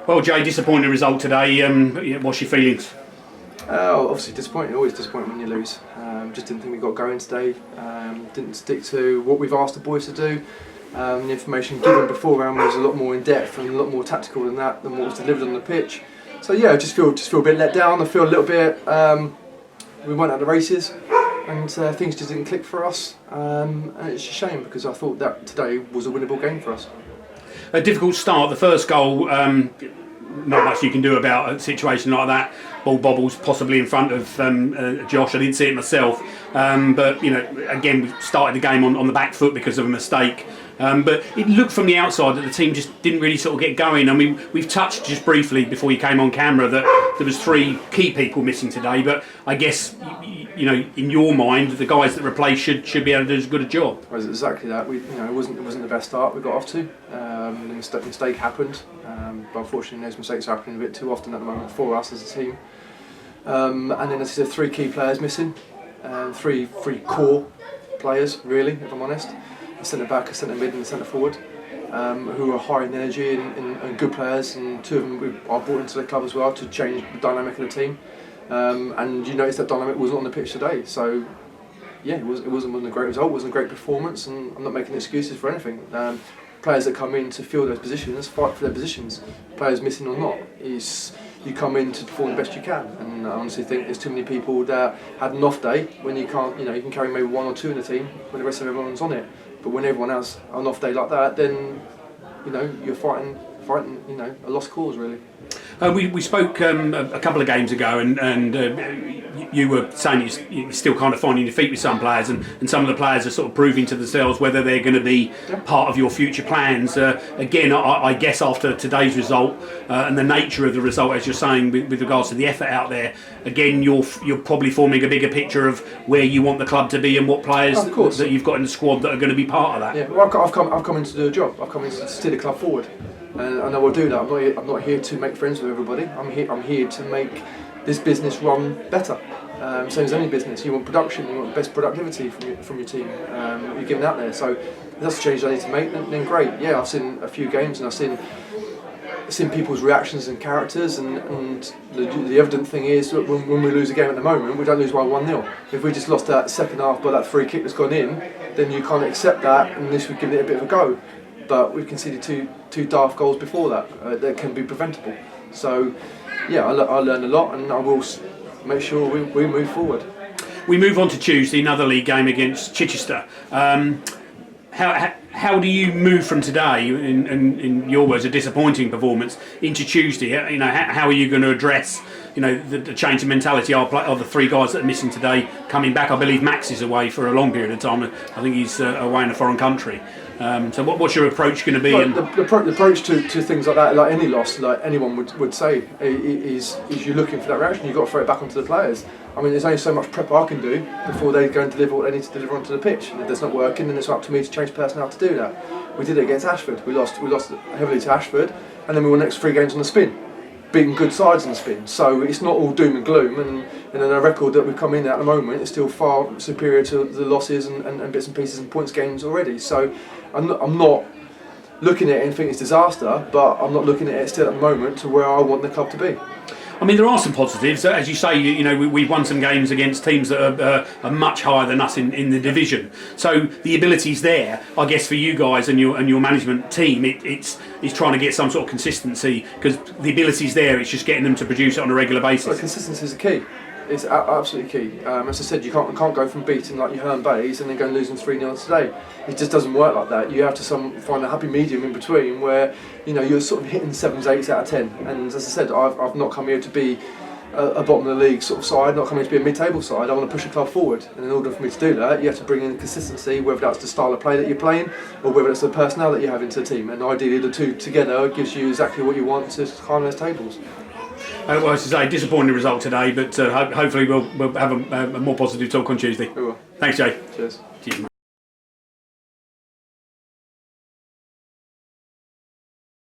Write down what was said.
Well, Jay, disappointing result today. What's your feelings? Obviously disappointing, always disappointing when you lose. Just didn't think we got going today. Didn't stick to what we've asked the boys to do. The information given beforehand was a lot more in depth and a lot more tactical than what was delivered on the pitch. So yeah, I just feel a bit let down. I feel a little bit. We went at the races, and things just didn't click for us. And it's a shame because I thought that today was a winnable game for us. A difficult start. The first goal. Not much you can do about a situation like that. Ball bobbles possibly in front of Josh. I didn't see it myself, but again, we started the game on the back foot because of a mistake. But it looked from the outside that the team just didn't really sort of get going. I mean, we've touched just briefly before you came on camera that there was 3 key people missing today. But I guess in your mind, the guys that replace should be able to do as good a job. Well, it's exactly that. It wasn't the best start we got off to. The mistake happened, but unfortunately, those mistakes are happening a bit too often at the moment for us as a team. And then there's 3 key players missing, 3 core players really, if I'm honest. A centre back, a centre mid, and a centre forward, who are high in energy and good players, and 2 of them are brought into the club as well to change the dynamic of the team. And you notice that dynamic wasn't on the pitch today, so yeah, it wasn't a great result, it wasn't a great performance, and I'm not making excuses for anything. Players that come in to fill those positions, fight for their positions, players missing or not, you come in to perform the best you can. And I honestly think there's too many people that had an off day when you can't, you can carry maybe 1 or 2 in the team when the rest of everyone's on it. But when everyone has an off day like that, then you're fighting a lost cause really. We spoke a couple of games ago, and you were saying you're still kind of finding your feet with some players, and some of the players are sort of proving to themselves whether they're going to be part of your future plans. Again, I guess after today's result and the nature of the result, as you're saying, with regards to the effort out there, again you're probably forming a bigger picture of where you want the club to be and what players that you've got in the squad that are going to be part of that. Yeah, well, I've come in to do a job. I've come in to steer the club forward. And I will do that. I'm not here to make friends with everybody. I'm here to make this business run better. Same as any business. You want production. You want best productivity from your team. You're giving out there. So if that's a change I need to make, then great. Yeah, I've seen a few games and I've seen people's reactions and characters. And the evident thing is that when we lose a game at the moment, we don't lose by 1-0. If we just lost that second half by that free kick that's gone in, then you can't accept that, and at least we've given it a bit of a go. But we've conceded two daft goals before that can be preventable. So yeah, I learned a lot, and I will make sure we move forward. We move on to Tuesday, another league game against Chichester. How do you move from today, in your words, a disappointing performance, into Tuesday? How are you going to address the change in mentality of the 3 guys that are missing today coming back? I believe Max is away for a long period of time. I think he's away in a foreign country. So what's your approach going to be? The approach to things like that, like any loss, like anyone would say, is you're looking for that reaction. You've got to throw it back onto the players. I mean, there's only so much prep I can do before they go and deliver what they need to deliver onto the pitch. And if that's not working, then it's up to me to change personnel to do that. We did it against Ashford. We lost heavily to Ashford, and then we won the next 3 games on the spin, beating good sides on the spin. So it's not all doom and gloom, and then a record that we've come in at the moment is still far superior to the losses and bits and pieces and points games already. So I'm not looking at it and think it's disaster, but I'm not looking at it still at the moment to where I want the club to be. I mean, there are some positives. As you say, we've won some games against teams that are much higher than us in the division. So the ability's there, I guess, for you guys and your management team. It's trying to get some sort of consistency, because the ability's there. It's just getting them to produce it on a regular basis. Well, consistency is the key. It's absolutely key. As I said, you can't go from beating like your Herne Bays and then go and losing 3-0 today. It just doesn't work like that. You have to find a happy medium in between where you're sort of hitting 7s, 8s out of 10. And as I said, I've not come here to be a bottom of the league sort of side. Not come here to be a mid-table side. I want to push the club forward. And in order for me to do that, you have to bring in consistency, whether that's the style of play that you're playing or whether it's the personnel that you have into the team. And ideally, the 2 together gives you exactly what you want to climb those tables. Well, as I say, disappointing result today, but hopefully we'll have a more positive talk on Tuesday. We will. Thanks, Jay. Cheers. Cheers.